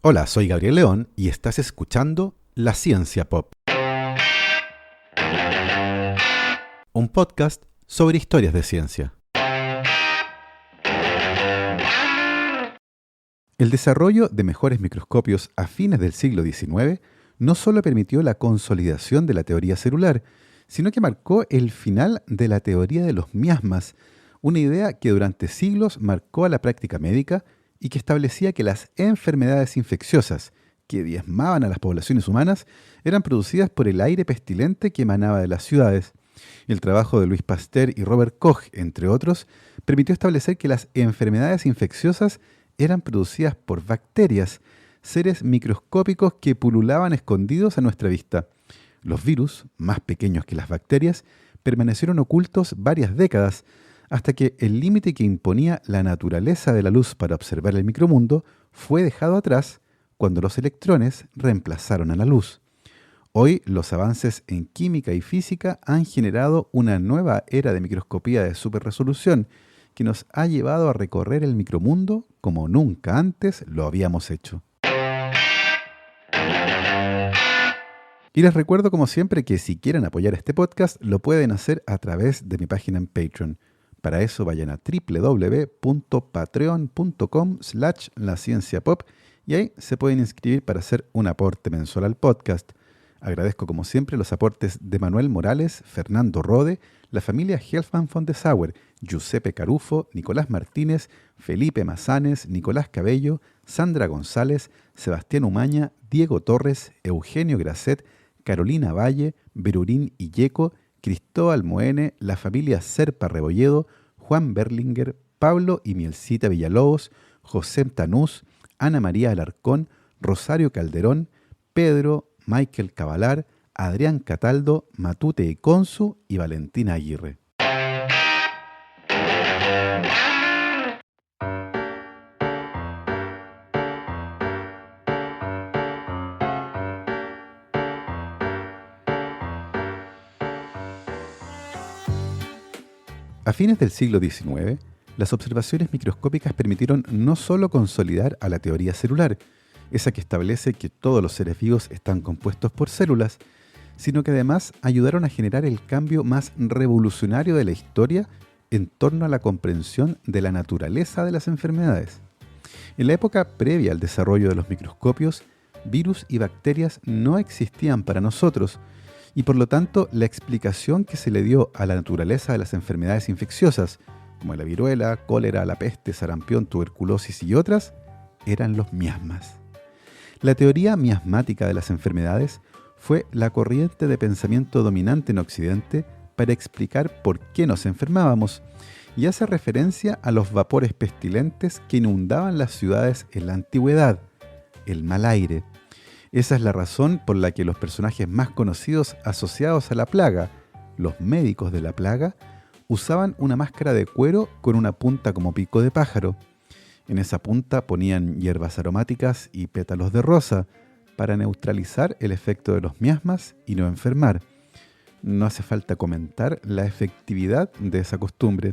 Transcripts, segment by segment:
Hola, soy Gabriel León y estás escuchando La Ciencia Pop, un podcast sobre historias de ciencia. El desarrollo de mejores microscopios a fines del siglo XIX no solo permitió la consolidación de la teoría celular, sino que marcó el final de la teoría de los miasmas, una idea que durante siglos marcó a la práctica médica y que establecía que las enfermedades infecciosas que diezmaban a las poblaciones humanas eran producidas por el aire pestilente que emanaba de las ciudades. El trabajo de Louis Pasteur y Robert Koch, entre otros, permitió establecer que las enfermedades infecciosas eran producidas por bacterias, seres microscópicos que pululaban escondidos a nuestra vista. Los virus, más pequeños que las bacterias, permanecieron ocultos varias décadas, hasta que el límite que imponía la naturaleza de la luz para observar el micromundo fue dejado atrás cuando los electrones reemplazaron a la luz. Hoy los avances en química y física han generado una nueva era de microscopía de superresolución que nos ha llevado a recorrer el micromundo como nunca antes lo habíamos hecho. Y les recuerdo como siempre que si quieren apoyar este podcast lo pueden hacer a través de mi página en Patreon. Para eso vayan a www.patreon.com/lacienciapop y ahí se pueden inscribir para hacer un aporte mensual al podcast. Agradezco como siempre los aportes de Manuel Morales, Fernando Rode, la familia Helfman von de Sauer, Giuseppe Carufo, Nicolás Martínez, Felipe Mazanes, Nicolás Cabello, Sandra González, Sebastián Umaña, Diego Torres, Eugenio Grasset, Carolina Valle, Berurín Illeco, Cristóbal Moene, la familia Serpa Rebolledo, Juan Berlinger, Pablo y Mielcita Villalobos, José Tanús, Ana María Alarcón, Rosario Calderón, Pedro, Michael Cavalar, Adrián Cataldo, Matute Econsu y Valentina Aguirre. A fines del siglo XIX, las observaciones microscópicas permitieron no solo consolidar a la teoría celular, esa que establece que todos los seres vivos están compuestos por células, sino que además ayudaron a generar el cambio más revolucionario de la historia en torno a la comprensión de la naturaleza de las enfermedades. En la época previa al desarrollo de los microscopios, virus y bacterias no existían para nosotros, y por lo tanto la explicación que se le dio a la naturaleza de las enfermedades infecciosas, como la viruela, cólera, la peste, sarampión, tuberculosis y otras, eran los miasmas. La teoría miasmática de las enfermedades fue la corriente de pensamiento dominante en Occidente para explicar por qué nos enfermábamos, y hace referencia a los vapores pestilentes que inundaban las ciudades en la antigüedad, el mal aire. Esa es la razón por la que los personajes más conocidos asociados a la plaga, los médicos de la plaga, usaban una máscara de cuero con una punta como pico de pájaro. En esa punta ponían hierbas aromáticas y pétalos de rosa para neutralizar el efecto de los miasmas y no enfermar. No hace falta comentar la efectividad de esa costumbre.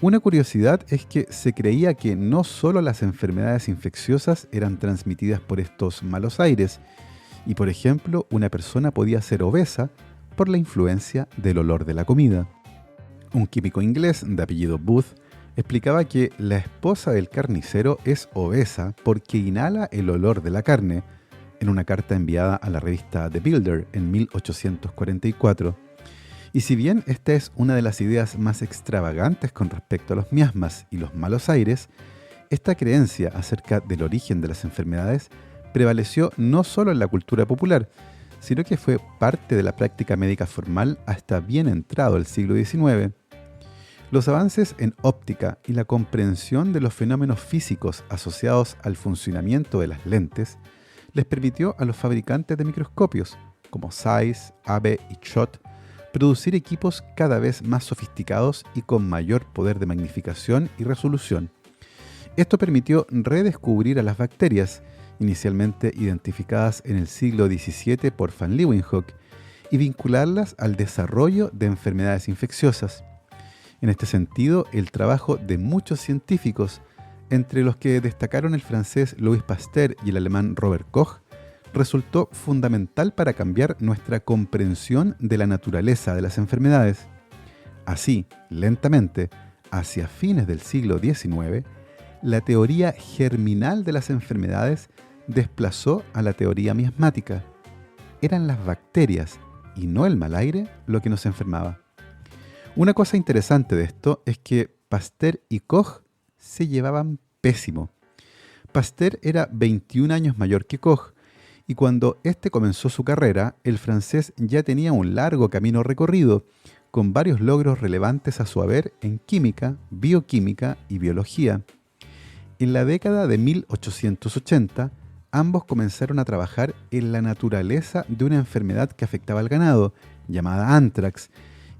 Una curiosidad es que se creía que no solo las enfermedades infecciosas eran transmitidas por estos malos aires, y por ejemplo, una persona podía ser obesa por la influencia del olor de la comida. Un químico inglés de apellido Booth explicaba que la esposa del carnicero es obesa porque inhala el olor de la carne, en una carta enviada a la revista The Builder en 1844. Y si bien esta es una de las ideas más extravagantes con respecto a los miasmas y los malos aires, esta creencia acerca del origen de las enfermedades prevaleció no solo en la cultura popular, sino que fue parte de la práctica médica formal hasta bien entrado el siglo XIX. Los avances en óptica y la comprensión de los fenómenos físicos asociados al funcionamiento de las lentes les permitió a los fabricantes de microscopios, como Zeiss, Abbe y Schott, producir equipos cada vez más sofisticados y con mayor poder de magnificación y resolución. Esto permitió redescubrir a las bacterias, inicialmente identificadas en el siglo XVII por van Leeuwenhoek, y vincularlas al desarrollo de enfermedades infecciosas. En este sentido, el trabajo de muchos científicos, entre los que destacaron el francés Louis Pasteur y el alemán Robert Koch, resultó fundamental para cambiar nuestra comprensión de la naturaleza de las enfermedades. Así, lentamente, hacia fines del siglo XIX, la teoría germinal de las enfermedades desplazó a la teoría miasmática. Eran las bacterias y no el mal aire lo que nos enfermaba. Una cosa interesante de esto es que Pasteur y Koch se llevaban pésimo. Pasteur era 21 años mayor que Koch, y cuando éste comenzó su carrera, el francés ya tenía un largo camino recorrido, con varios logros relevantes a su haber en química, bioquímica y biología. En la década de 1880, ambos comenzaron a trabajar en la naturaleza de una enfermedad que afectaba al ganado, llamada anthrax,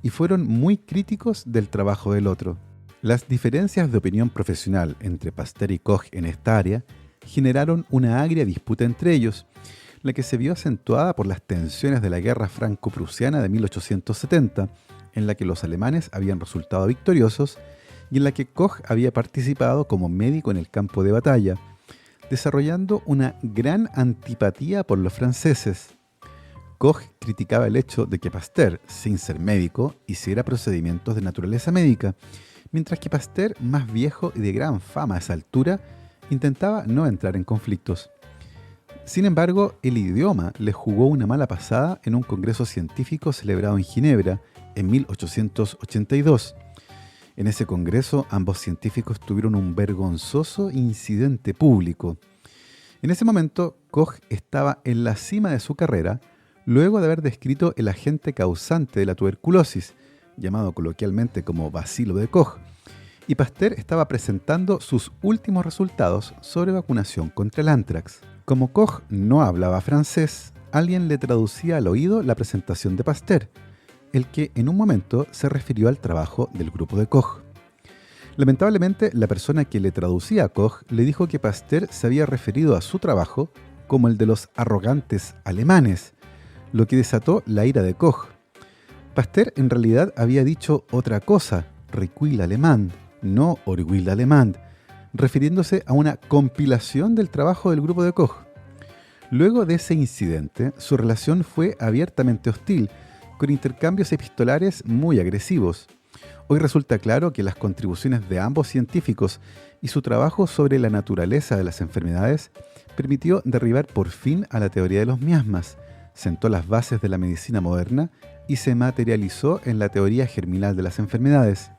y fueron muy críticos del trabajo del otro. Las diferencias de opinión profesional entre Pasteur y Koch en esta área generaron una agria disputa entre ellos, la que se vio acentuada por las tensiones de la Guerra Franco-Prusiana de 1870, en la que los alemanes habían resultado victoriosos y en la que Koch había participado como médico en el campo de batalla, desarrollando una gran antipatía por los franceses. Koch criticaba el hecho de que Pasteur, sin ser médico, hiciera procedimientos de naturaleza médica, mientras que Pasteur, más viejo y de gran fama a esa altura, intentaba no entrar en conflictos. Sin embargo, el idioma le jugó una mala pasada en un congreso científico celebrado en Ginebra en 1882. En ese congreso, ambos científicos tuvieron un vergonzoso incidente público. En ese momento, Koch estaba en la cima de su carrera, luego de haber descrito el agente causante de la tuberculosis, llamado coloquialmente como bacilo de Koch, y Pasteur estaba presentando sus últimos resultados sobre vacunación contra el anthrax. Como Koch no hablaba francés, alguien le traducía al oído la presentación de Pasteur, el que en un momento se refirió al trabajo del grupo de Koch. Lamentablemente, la persona que le traducía a Koch le dijo que Pasteur se había referido a su trabajo como el de los arrogantes alemanes, lo que desató la ira de Koch. Pasteur en realidad había dicho otra cosa, recuil alemán, no orgueil alemán, refiriéndose a una compilación del trabajo del grupo de Koch. Luego de ese incidente, su relación fue abiertamente hostil, con intercambios epistolares muy agresivos. Hoy resulta claro que las contribuciones de ambos científicos y su trabajo sobre la naturaleza de las enfermedades permitió derribar por fin a la teoría de los miasmas, sentó las bases de la medicina moderna y se materializó en la teoría germinal de las enfermedades.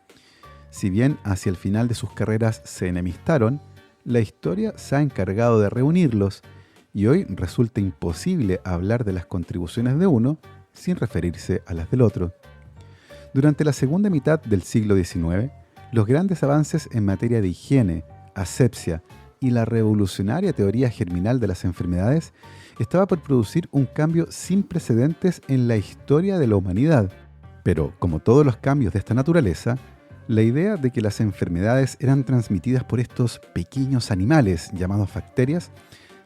Si bien hacia el final de sus carreras se enemistaron, la historia se ha encargado de reunirlos y hoy resulta imposible hablar de las contribuciones de uno sin referirse a las del otro. Durante la segunda mitad del siglo XIX, los grandes avances en materia de higiene, asepsia y la revolucionaria teoría germinal de las enfermedades estaba por producir un cambio sin precedentes en la historia de la humanidad. Pero, como todos los cambios de esta naturaleza, la idea de que las enfermedades eran transmitidas por estos pequeños animales llamados bacterias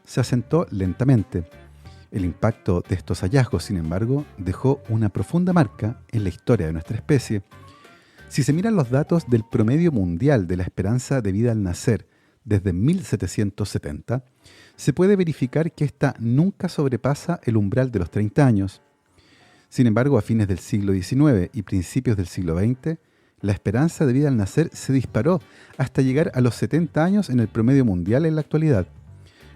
se asentó lentamente. El impacto de estos hallazgos, sin embargo, dejó una profunda marca en la historia de nuestra especie. Si se miran los datos del promedio mundial de la esperanza de vida al nacer desde 1770, se puede verificar que ésta nunca sobrepasa el umbral de los 30 años. Sin embargo, a fines del siglo XIX y principios del siglo XX, la esperanza de vida al nacer se disparó hasta llegar a los 70 años en el promedio mundial en la actualidad.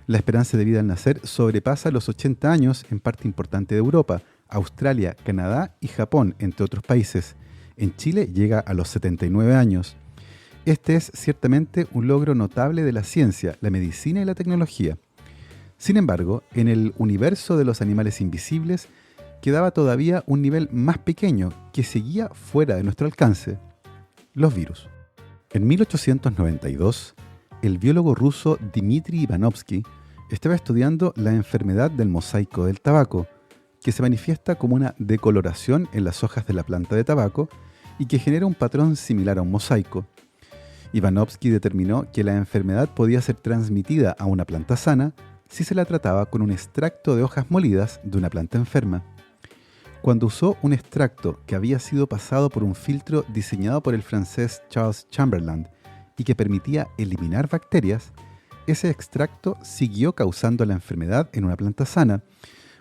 La esperanza de vida al nacer sobrepasa los 80 años en parte importante de Europa, Australia, Canadá y Japón, entre otros países. En Chile llega a los 79 años. Este es ciertamente un logro notable de la ciencia, la medicina y la tecnología. Sin embargo, en el universo de los animales invisibles quedaba todavía un nivel más pequeño que seguía fuera de nuestro alcance: los virus. En 1892, el biólogo ruso Dmitry Ivanovsky estaba estudiando la enfermedad del mosaico del tabaco, que se manifiesta como una decoloración en las hojas de la planta de tabaco y que genera un patrón similar a un mosaico. Ivanovsky determinó que la enfermedad podía ser transmitida a una planta sana si se la trataba con un extracto de hojas molidas de una planta enferma. Cuando usó un extracto que había sido pasado por un filtro diseñado por el francés Charles Chamberlain y que permitía eliminar bacterias, ese extracto siguió causando la enfermedad en una planta sana,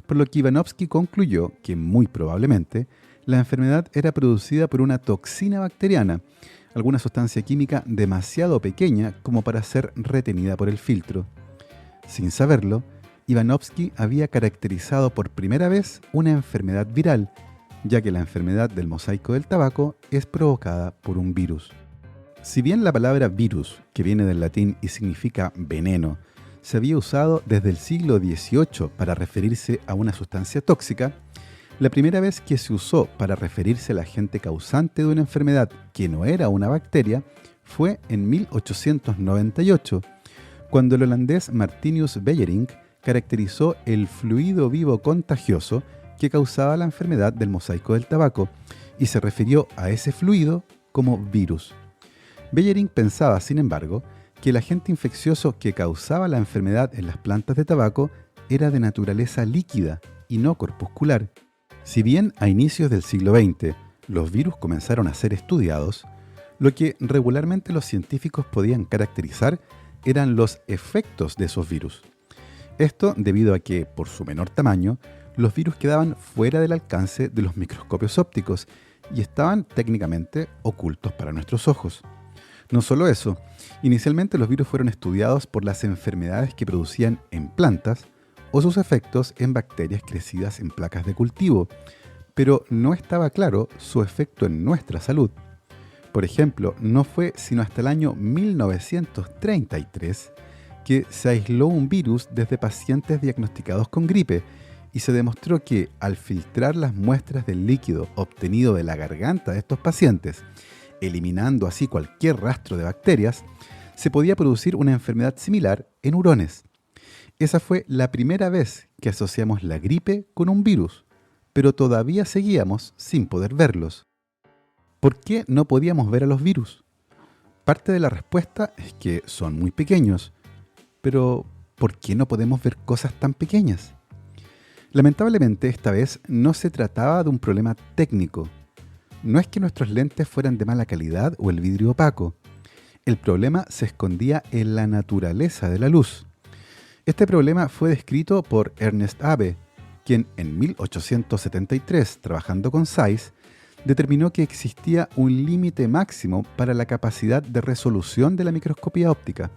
por lo que Ivanovsky concluyó que muy probablemente la enfermedad era producida por una toxina bacteriana, alguna sustancia química demasiado pequeña como para ser retenida por el filtro. Sin saberlo, Ivanovsky había caracterizado por primera vez una enfermedad viral, ya que la enfermedad del mosaico del tabaco es provocada por un virus. Si bien la palabra virus, que viene del latín y significa veneno, se había usado desde el siglo XVIII para referirse a una sustancia tóxica, la primera vez que se usó para referirse al agente causante de una enfermedad que no era una bacteria fue en 1898, cuando el holandés Martinius Beijerinck caracterizó el fluido vivo contagioso que causaba la enfermedad del mosaico del tabaco y se refirió a ese fluido como virus. Beijerinck pensaba, sin embargo, que el agente infeccioso que causaba la enfermedad en las plantas de tabaco era de naturaleza líquida y no corpuscular. Si bien a inicios del siglo XX los virus comenzaron a ser estudiados, lo que regularmente los científicos podían caracterizar eran los efectos de esos virus. Esto debido a que, por su menor tamaño, los virus quedaban fuera del alcance de los microscopios ópticos y estaban técnicamente ocultos para nuestros ojos. No solo eso, inicialmente los virus fueron estudiados por las enfermedades que producían en plantas o sus efectos en bacterias crecidas en placas de cultivo, pero no estaba claro su efecto en nuestra salud. Por ejemplo, no fue sino hasta el año 1933 que se aisló un virus desde pacientes diagnosticados con gripe y se demostró que al filtrar las muestras del líquido obtenido de la garganta de estos pacientes, eliminando así cualquier rastro de bacterias, se podía producir una enfermedad similar en hurones. Esa fue la primera vez que asociamos la gripe con un virus, pero todavía seguíamos sin poder verlos. ¿Por qué no podíamos ver a los virus? Parte de la respuesta es que son muy pequeños, pero ¿por qué no podemos ver cosas tan pequeñas? Lamentablemente esta vez no se trataba de un problema técnico. No es que nuestros lentes fueran de mala calidad o el vidrio opaco. El problema se escondía en la naturaleza de la luz. Este problema fue descrito por Ernest Abbe, quien en 1873, trabajando con Zeiss, determinó que existía un límite máximo para la capacidad de resolución de la microscopía óptica.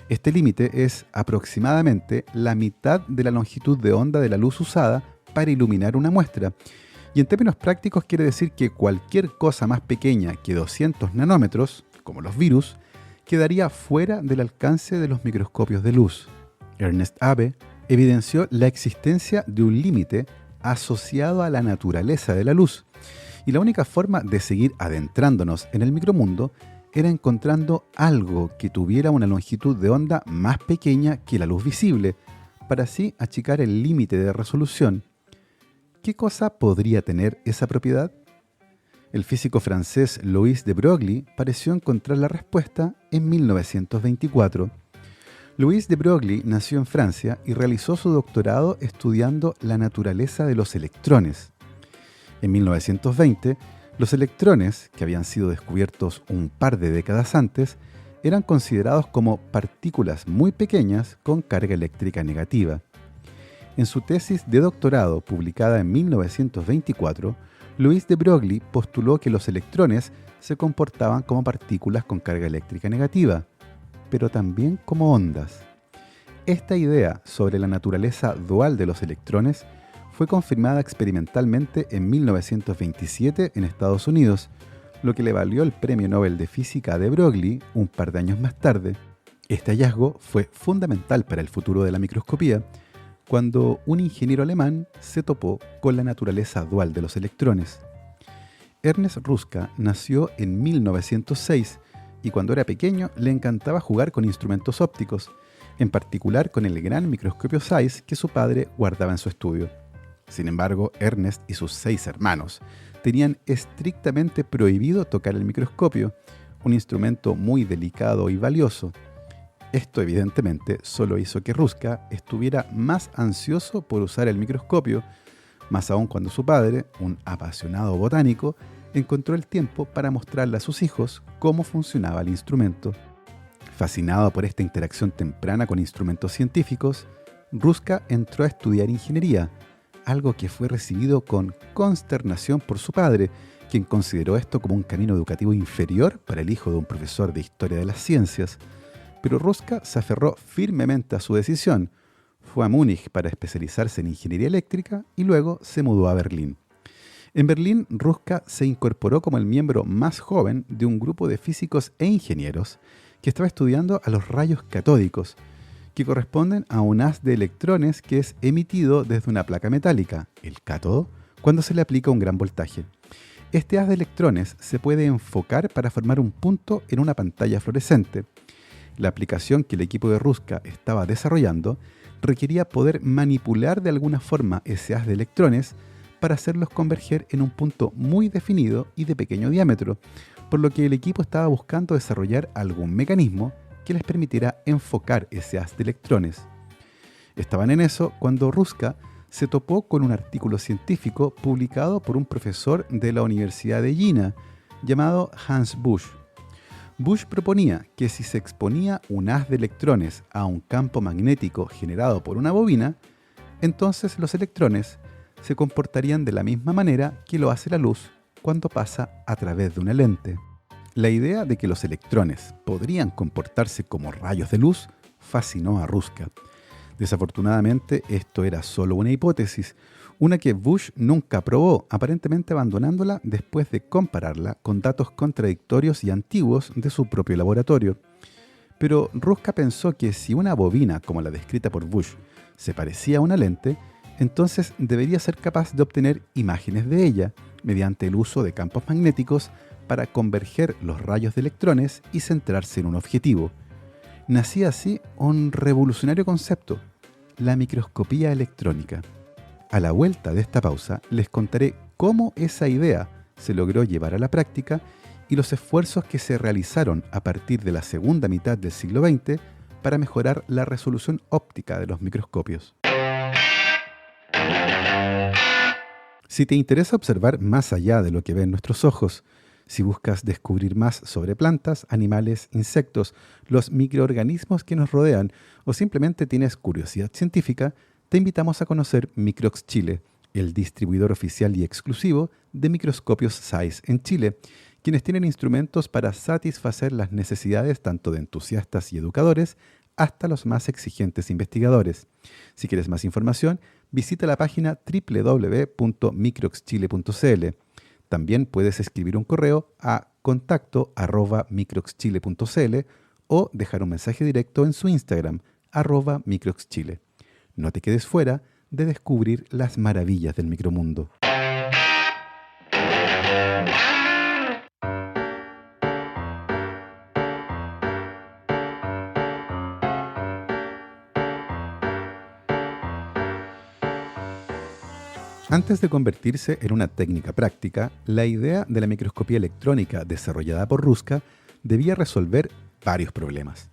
Este límite es aproximadamente la mitad de la longitud de onda de la luz usada para iluminar una muestra, y en términos prácticos quiere decir que cualquier cosa más pequeña que 200 nanómetros, como los virus, quedaría fuera del alcance de los microscopios de luz. Ernest Abbe evidenció la existencia de un límite asociado a la naturaleza de la luz, y la única forma de seguir adentrándonos en el micromundo era encontrando algo que tuviera una longitud de onda más pequeña que la luz visible, para así achicar el límite de resolución. ¿Qué cosa podría tener esa propiedad? El físico francés Louis de Broglie pareció encontrar la respuesta en 1924. Louis de Broglie nació en Francia y realizó su doctorado estudiando la naturaleza de los electrones. En 1920, los electrones, que habían sido descubiertos un par de décadas antes, eran considerados como partículas muy pequeñas con carga eléctrica negativa. En su tesis de doctorado, publicada en 1924, Louis de Broglie postuló que los electrones se comportaban como partículas con carga eléctrica negativa, pero también como ondas. Esta idea sobre la naturaleza dual de los electrones fue confirmada experimentalmente en 1927 en Estados Unidos, lo que le valió el Premio Nobel de Física de Broglie un par de años más tarde. Este hallazgo fue fundamental para el futuro de la microscopía, cuando un ingeniero alemán se topó con la naturaleza dual de los electrones. Ernest Ruska nació en 1906 y cuando era pequeño le encantaba jugar con instrumentos ópticos, en particular con el gran microscopio Zeiss que su padre guardaba en su estudio. Sin embargo, Ernest y sus 6 hermanos tenían estrictamente prohibido tocar el microscopio, un instrumento muy delicado y valioso. Esto evidentemente solo hizo que Ruska estuviera más ansioso por usar el microscopio, más aún cuando su padre, un apasionado botánico, encontró el tiempo para mostrarle a sus hijos cómo funcionaba el instrumento. Fascinado por esta interacción temprana con instrumentos científicos, Ruska entró a estudiar ingeniería, algo que fue recibido con consternación por su padre, quien consideró esto como un camino educativo inferior para el hijo de un profesor de historia de las ciencias. Pero Ruska se aferró firmemente a su decisión. Fue a Múnich para especializarse en ingeniería eléctrica y luego se mudó a Berlín. En Berlín, Ruska se incorporó como el miembro más joven de un grupo de físicos e ingenieros que estaba estudiando a los rayos catódicos, que corresponden a un haz de electrones que es emitido desde una placa metálica, el cátodo, cuando se le aplica un gran voltaje. Este haz de electrones se puede enfocar para formar un punto en una pantalla fluorescente. La aplicación que el equipo de Ruska estaba desarrollando requería poder manipular de alguna forma ese haz de electrones para hacerlos converger en un punto muy definido y de pequeño diámetro, por lo que el equipo estaba buscando desarrollar algún mecanismo que les permitiera enfocar ese haz de electrones. Estaban en eso cuando Ruska se topó con un artículo científico publicado por un profesor de la Universidad de Jena llamado Hans Busch. Busch proponía que si se exponía un haz de electrones a un campo magnético generado por una bobina, entonces los electrones se comportarían de la misma manera que lo hace la luz cuando pasa a través de una lente. La idea de que los electrones podrían comportarse como rayos de luz fascinó a Ruska. Desafortunadamente, esto era solo una hipótesis, una que Busch nunca probó, aparentemente abandonándola después de compararla con datos contradictorios y antiguos de su propio laboratorio. Pero Ruska pensó que si una bobina como la descrita por Busch se parecía a una lente, entonces debería ser capaz de obtener imágenes de ella mediante el uso de campos magnéticos para converger los rayos de electrones y centrarse en un objetivo. Nacía así un revolucionario concepto, la microscopía electrónica. A la vuelta de esta pausa les contaré cómo esa idea se logró llevar a la práctica y los esfuerzos que se realizaron a partir de la segunda mitad del siglo XX para mejorar la resolución óptica de los microscopios. Si te interesa observar más allá de lo que ven nuestros ojos, si buscas descubrir más sobre plantas, animales, insectos, los microorganismos que nos rodean o simplemente tienes curiosidad científica, te invitamos a conocer Microx Chile, el distribuidor oficial y exclusivo de microscopios ZEISS en Chile, quienes tienen instrumentos para satisfacer las necesidades tanto de entusiastas y educadores hasta los más exigentes investigadores. Si quieres más información, visita la página www.microxchile.cl. También puedes escribir un correo a contacto@microxchile.cl o dejar un mensaje directo en su Instagram, @microxchile. No te quedes fuera de descubrir las maravillas del micromundo. Antes de convertirse en una técnica práctica, la idea de la microscopía electrónica desarrollada por Ruska debía resolver varios problemas.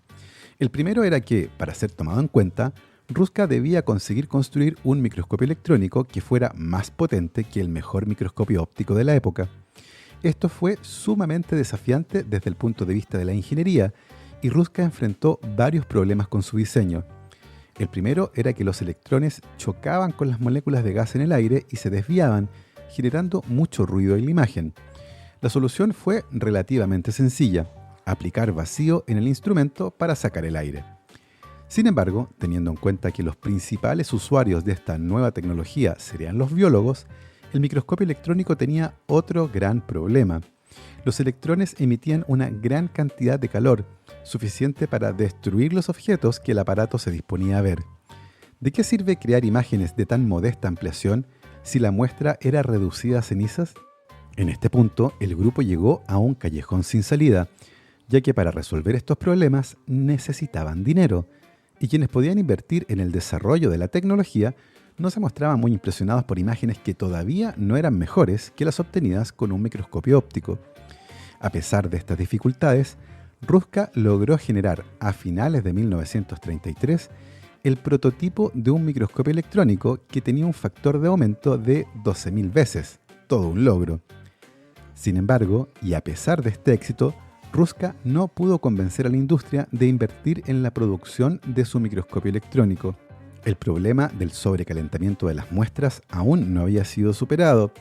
El primero era que, para ser tomado en cuenta, Ruska debía conseguir construir un microscopio electrónico que fuera más potente que el mejor microscopio óptico de la época. Esto fue sumamente desafiante desde el punto de vista de la ingeniería y Ruska enfrentó varios problemas con su diseño. El primero era que los electrones chocaban con las moléculas de gas en el aire y se desviaban, generando mucho ruido en la imagen. La solución fue relativamente sencilla: aplicar vacío en el instrumento para sacar el aire. Sin embargo, teniendo en cuenta que los principales usuarios de esta nueva tecnología serían los biólogos, el microscopio electrónico tenía otro gran problema. Los electrones emitían una gran cantidad de calor, suficiente para destruir los objetos que el aparato se disponía a ver. ¿De qué sirve crear imágenes de tan modesta ampliación si la muestra era reducida a cenizas? En este punto, el grupo llegó a un callejón sin salida, ya que para resolver estos problemas necesitaban dinero, y quienes podían invertir en el desarrollo de la tecnología no se mostraban muy impresionados por imágenes que todavía no eran mejores que las obtenidas con un microscopio óptico. A pesar de estas dificultades, Ruska logró generar a finales de 1933 el prototipo de un microscopio electrónico que tenía un factor de aumento de 12.000 veces, todo un logro. Sin embargo, y a pesar de este éxito, Ruska no pudo convencer a la industria de invertir en la producción de su microscopio electrónico. El problema del sobrecalentamiento de las muestras aún no había sido superado,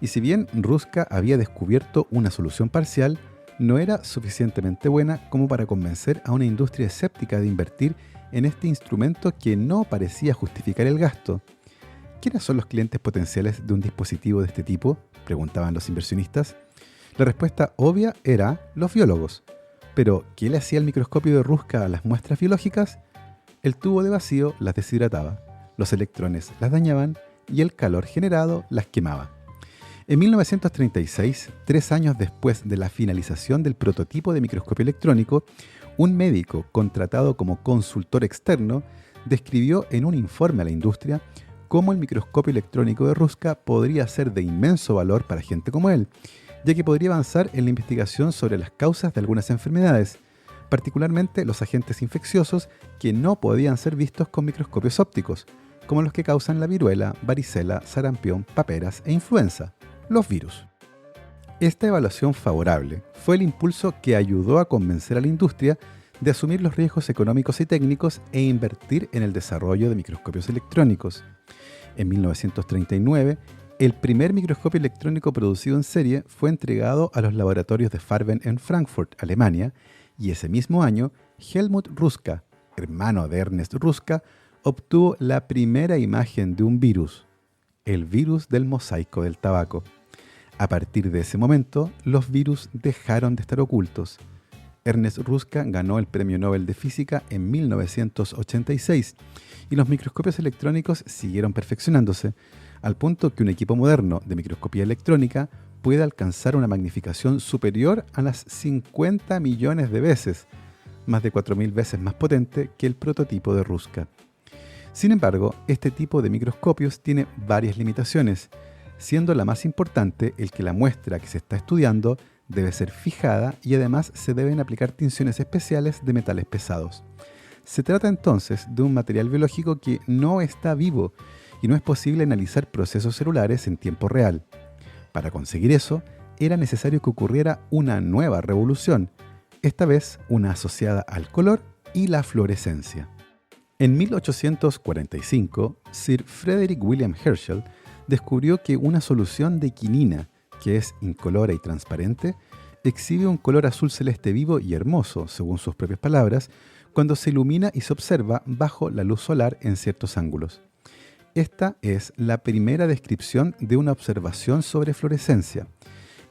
y si bien Ruska había descubierto una solución parcial, no era suficientemente buena como para convencer a una industria escéptica de invertir en este instrumento que no parecía justificar el gasto. ¿Quiénes son los clientes potenciales de un dispositivo de este tipo?, preguntaban los inversionistas. La respuesta obvia era los biólogos. Pero, ¿qué le hacía el microscopio de Ruska a las muestras biológicas? El tubo de vacío las deshidrataba, los electrones las dañaban y el calor generado las quemaba. En 1936, 3 años después de la finalización del prototipo de microscopio electrónico, un médico contratado como consultor externo describió en un informe a la industria cómo el microscopio electrónico de Ruska podría ser de inmenso valor para gente como él, ya que podría avanzar en la investigación sobre las causas de algunas enfermedades, particularmente los agentes infecciosos que no podían ser vistos con microscopios ópticos, como los que causan la viruela, varicela, sarampión, paperas e influenza, los virus. Esta evaluación favorable fue el impulso que ayudó a convencer a la industria de asumir los riesgos económicos y técnicos e invertir en el desarrollo de microscopios electrónicos. En 1939, el primer microscopio electrónico producido en serie fue entregado a los laboratorios de Farben en Frankfurt, Alemania, y ese mismo año, Helmut Ruska, hermano de Ernest Ruska, obtuvo la primera imagen de un virus, el virus del mosaico del tabaco. A partir de ese momento, los virus dejaron de estar ocultos. Ernest Ruska ganó el Premio Nobel de Física en 1986 y los microscopios electrónicos siguieron perfeccionándose, al punto que un equipo moderno de microscopía electrónica puede alcanzar una magnificación superior a las 50 millones de veces, más de 4.000 veces más potente que el prototipo de Ruska. Sin embargo, este tipo de microscopios tiene varias limitaciones, siendo la más importante el que la muestra que se está estudiando debe ser fijada y además se deben aplicar tinciones especiales de metales pesados. Se trata entonces de un material biológico que no está vivo y no es posible analizar procesos celulares en tiempo real. Para conseguir eso, era necesario que ocurriera una nueva revolución, esta vez una asociada al color y la fluorescencia. En 1845, Sir Frederick William Herschel descubrió que una solución de quinina, que es incolora y transparente, exhibe un color azul celeste vivo y hermoso, según sus propias palabras, cuando se ilumina y se observa bajo la luz solar en ciertos ángulos. Esta es la primera descripción de una observación sobre fluorescencia.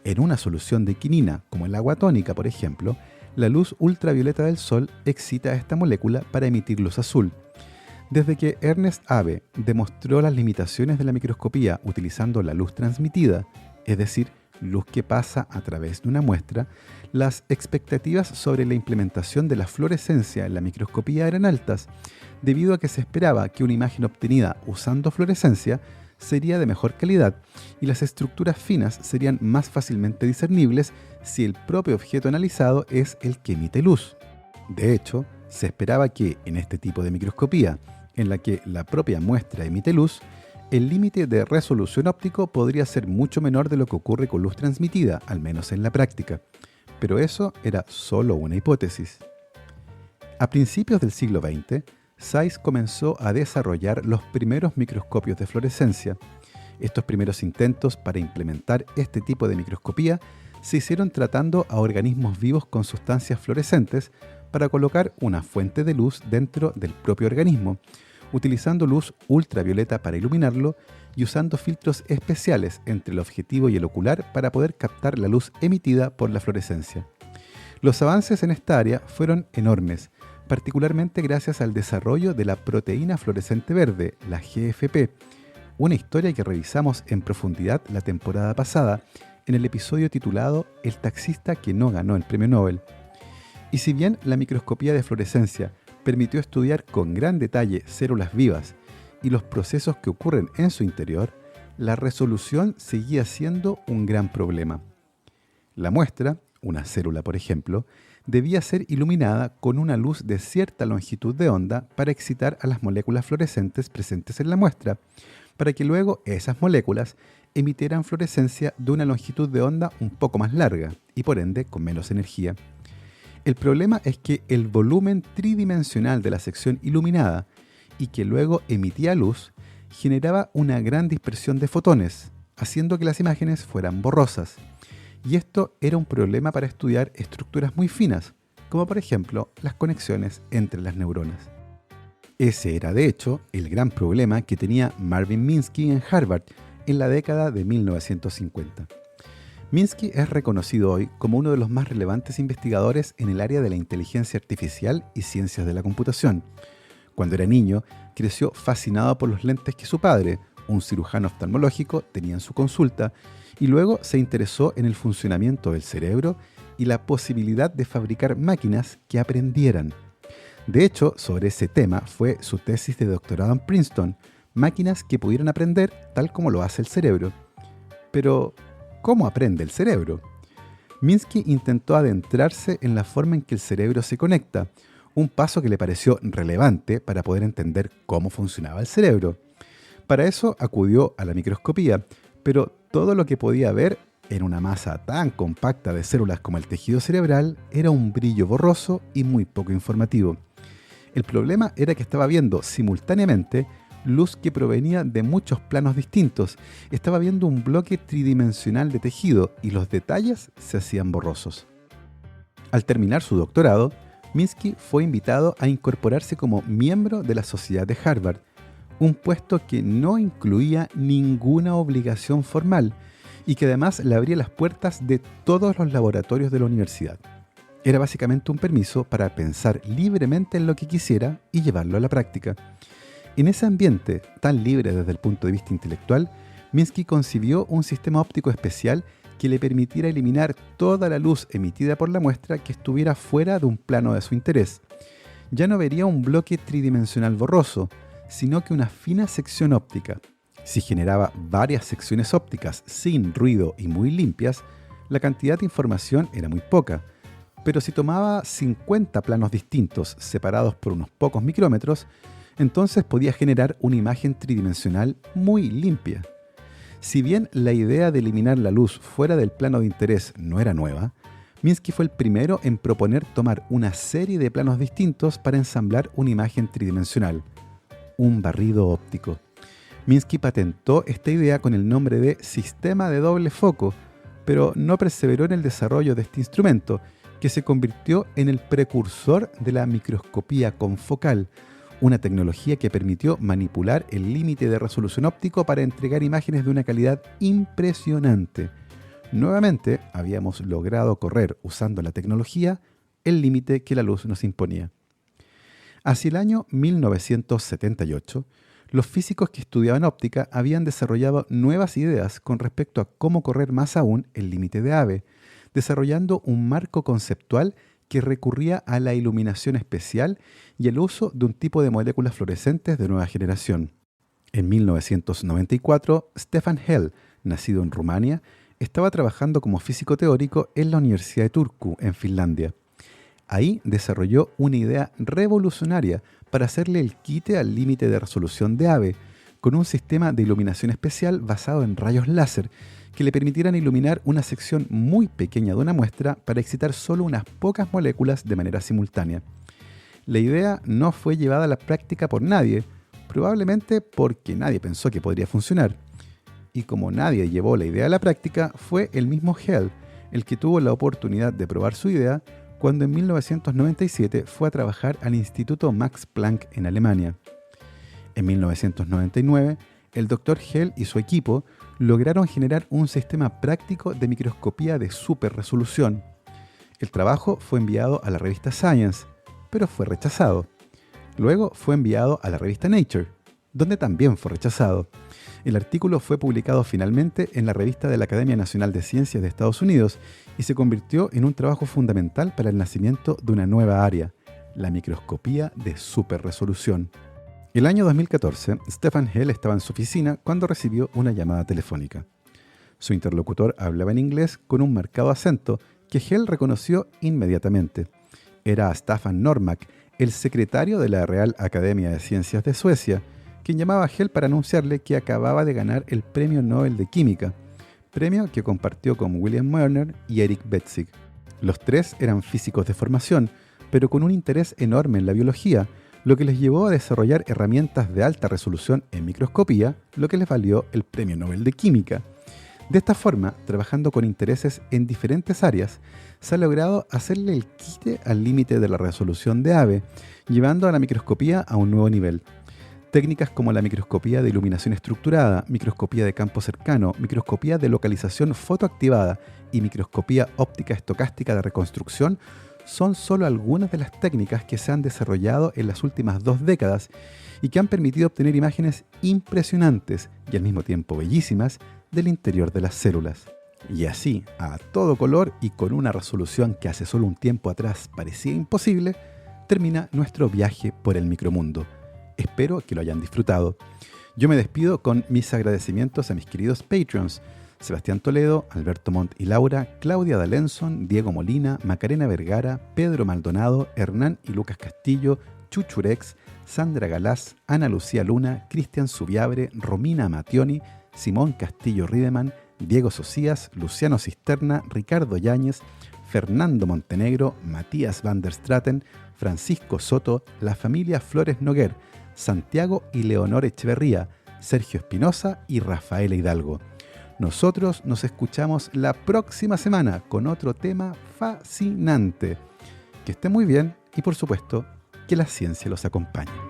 En una solución de quinina, como el agua tónica, por ejemplo, la luz ultravioleta del sol excita a esta molécula para emitir luz azul. Desde que Ernest Abbe demostró las limitaciones de la microscopía utilizando la luz transmitida, es decir, luz que pasa a través de una muestra, las expectativas sobre la implementación de la fluorescencia en la microscopía eran altas, debido a que se esperaba que una imagen obtenida usando fluorescencia sería de mejor calidad y las estructuras finas serían más fácilmente discernibles si el propio objeto analizado es el que emite luz. De hecho, se esperaba que en este tipo de microscopía, en la que la propia muestra emite luz, el límite de resolución óptico podría ser mucho menor de lo que ocurre con luz transmitida, al menos en la práctica. Pero eso era solo una hipótesis. A principios del siglo XX, Zeiss comenzó a desarrollar los primeros microscopios de fluorescencia. Estos primeros intentos para implementar este tipo de microscopía se hicieron tratando a organismos vivos con sustancias fluorescentes para colocar una fuente de luz dentro del propio organismo, utilizando luz ultravioleta para iluminarlo y usando filtros especiales entre el objetivo y el ocular para poder captar la luz emitida por la fluorescencia. Los avances en esta área fueron enormes, particularmente gracias al desarrollo de la proteína fluorescente verde, la GFP, una historia que revisamos en profundidad la temporada pasada en el episodio titulado El taxista que no ganó el premio Nobel. Y si bien la microscopía de fluorescencia permitió estudiar con gran detalle células vivas y los procesos que ocurren en su interior, la resolución seguía siendo un gran problema. La muestra, una célula por ejemplo, debía ser iluminada con una luz de cierta longitud de onda para excitar a las moléculas fluorescentes presentes en la muestra, para que luego esas moléculas emitieran fluorescencia de una longitud de onda un poco más larga y por ende con menos energía. El problema es que el volumen tridimensional de la sección iluminada y que luego emitía luz generaba una gran dispersión de fotones, haciendo que las imágenes fueran borrosas. Y esto era un problema para estudiar estructuras muy finas, como por ejemplo las conexiones entre las neuronas. Ese era de hecho el gran problema que tenía Marvin Minsky en Harvard en la década de 1950. Minsky es reconocido hoy como uno de los más relevantes investigadores en el área de la inteligencia artificial y ciencias de la computación. Cuando era niño, creció fascinado por los lentes que su padre, un cirujano oftalmológico, tenía en su consulta, y luego se interesó en el funcionamiento del cerebro y la posibilidad de fabricar máquinas que aprendieran. De hecho, sobre ese tema fue su tesis de doctorado en Princeton, máquinas que pudieran aprender tal como lo hace el cerebro. Pero, ¿cómo aprende el cerebro? Minsky intentó adentrarse en la forma en que el cerebro se conecta, un paso que le pareció relevante para poder entender cómo funcionaba el cerebro. Para eso acudió a la microscopía, pero todo lo que podía ver en una masa tan compacta de células como el tejido cerebral era un brillo borroso y muy poco informativo. El problema era que estaba viendo simultáneamente luz que provenía de muchos planos distintos. Estaba viendo un bloque tridimensional de tejido y los detalles se hacían borrosos. Al terminar su doctorado, Minsky fue invitado a incorporarse como miembro de la Sociedad de Harvard, un puesto que no incluía ninguna obligación formal y que además le abría las puertas de todos los laboratorios de la universidad. Era básicamente un permiso para pensar libremente en lo que quisiera y llevarlo a la práctica. En ese ambiente, tan libre desde el punto de vista intelectual, Minsky concibió un sistema óptico especial que le permitiera eliminar toda la luz emitida por la muestra que estuviera fuera de un plano de su interés. Ya no vería un bloque tridimensional borroso, sino que una fina sección óptica. Si generaba varias secciones ópticas sin ruido y muy limpias, la cantidad de información era muy poca. Pero si tomaba 50 planos distintos separados por unos pocos micrómetros, entonces podía generar una imagen tridimensional muy limpia. Si bien la idea de eliminar la luz fuera del plano de interés no era nueva, Minsky fue el primero en proponer tomar una serie de planos distintos para ensamblar una imagen tridimensional, un barrido óptico. Minsky patentó esta idea con el nombre de sistema de doble foco, pero no perseveró en el desarrollo de este instrumento, que se convirtió en el precursor de la microscopía confocal, una tecnología que permitió manipular el límite de resolución óptico para entregar imágenes de una calidad impresionante. Nuevamente, habíamos logrado correr, usando la tecnología, el límite que la luz nos imponía. Hacia el año 1978, los físicos que estudiaban óptica habían desarrollado nuevas ideas con respecto a cómo correr más aún el límite de Abbe, desarrollando un marco conceptual que recurría a la iluminación especial y el uso de un tipo de moléculas fluorescentes de nueva generación. En 1994, Stefan Hell, nacido en Rumania, estaba trabajando como físico teórico en la Universidad de Turku, en Finlandia. Ahí desarrolló una idea revolucionaria para hacerle el quite al límite de resolución de Abbe, con un sistema de iluminación especial basado en rayos láser que le permitieran iluminar una sección muy pequeña de una muestra para excitar solo unas pocas moléculas de manera simultánea. La idea no fue llevada a la práctica por nadie, probablemente porque nadie pensó que podría funcionar. Y como nadie llevó la idea a la práctica, fue el mismo Hell el que tuvo la oportunidad de probar su idea cuando en 1997 fue a trabajar al Instituto Max Planck en Alemania. En 1999, el Dr. Hell y su equipo lograron generar un sistema práctico de microscopía de superresolución. El trabajo fue enviado a la revista Science, pero fue rechazado. Luego fue enviado a la revista Nature, donde también fue rechazado. El artículo fue publicado finalmente en la revista de la Academia Nacional de Ciencias de Estados Unidos y se convirtió en un trabajo fundamental para el nacimiento de una nueva área, la microscopía de superresolución. El año 2014, Stefan Hell estaba en su oficina cuando recibió una llamada telefónica. Su interlocutor hablaba en inglés con un marcado acento que Hell reconoció inmediatamente. Era Staffan Normark, el secretario de la Real Academia de Ciencias de Suecia, quien llamaba a Hell para anunciarle que acababa de ganar el Premio Nobel de Química, premio que compartió con William Murnau y Eric Betzig. Los tres eran físicos de formación, pero con un interés enorme en la biología, lo que les llevó a desarrollar herramientas de alta resolución en microscopía, lo que les valió el Premio Nobel de Química. De esta forma, trabajando con intereses en diferentes áreas, se ha logrado hacerle el quite al límite de la resolución de AVE, llevando a la microscopía a un nuevo nivel. Técnicas como la microscopía de iluminación estructurada, microscopía de campo cercano, microscopía de localización fotoactivada y microscopía óptica estocástica de reconstrucción son solo algunas de las técnicas que se han desarrollado en las últimas 2 décadas y que han permitido obtener imágenes impresionantes y al mismo tiempo bellísimas del interior de las células. Y así, a todo color y con una resolución que hace solo un tiempo atrás parecía imposible, termina nuestro viaje por el micromundo. Espero que lo hayan disfrutado. Yo me despido con mis agradecimientos a mis queridos Patreons: Sebastián Toledo, Alberto Montt y Laura, Claudia D'Alenson, Diego Molina, Macarena Vergara, Pedro Maldonado, Hernán y Lucas Castillo, Chuchurex, Sandra Galás, Ana Lucía Luna, Cristian Subiabre, Romina Mationi, Simón Castillo Riedemann, Diego Socias, Luciano Cisterna, Ricardo Yáñez, Fernando Montenegro, Matías van der Straten, Francisco Soto, la familia Flores Noguer, Santiago y Leonor Echeverría, Sergio Espinosa y Rafaela Hidalgo. Nosotros nos escuchamos la próxima semana con otro tema fascinante. Que estén muy bien y por supuesto que la ciencia los acompañe.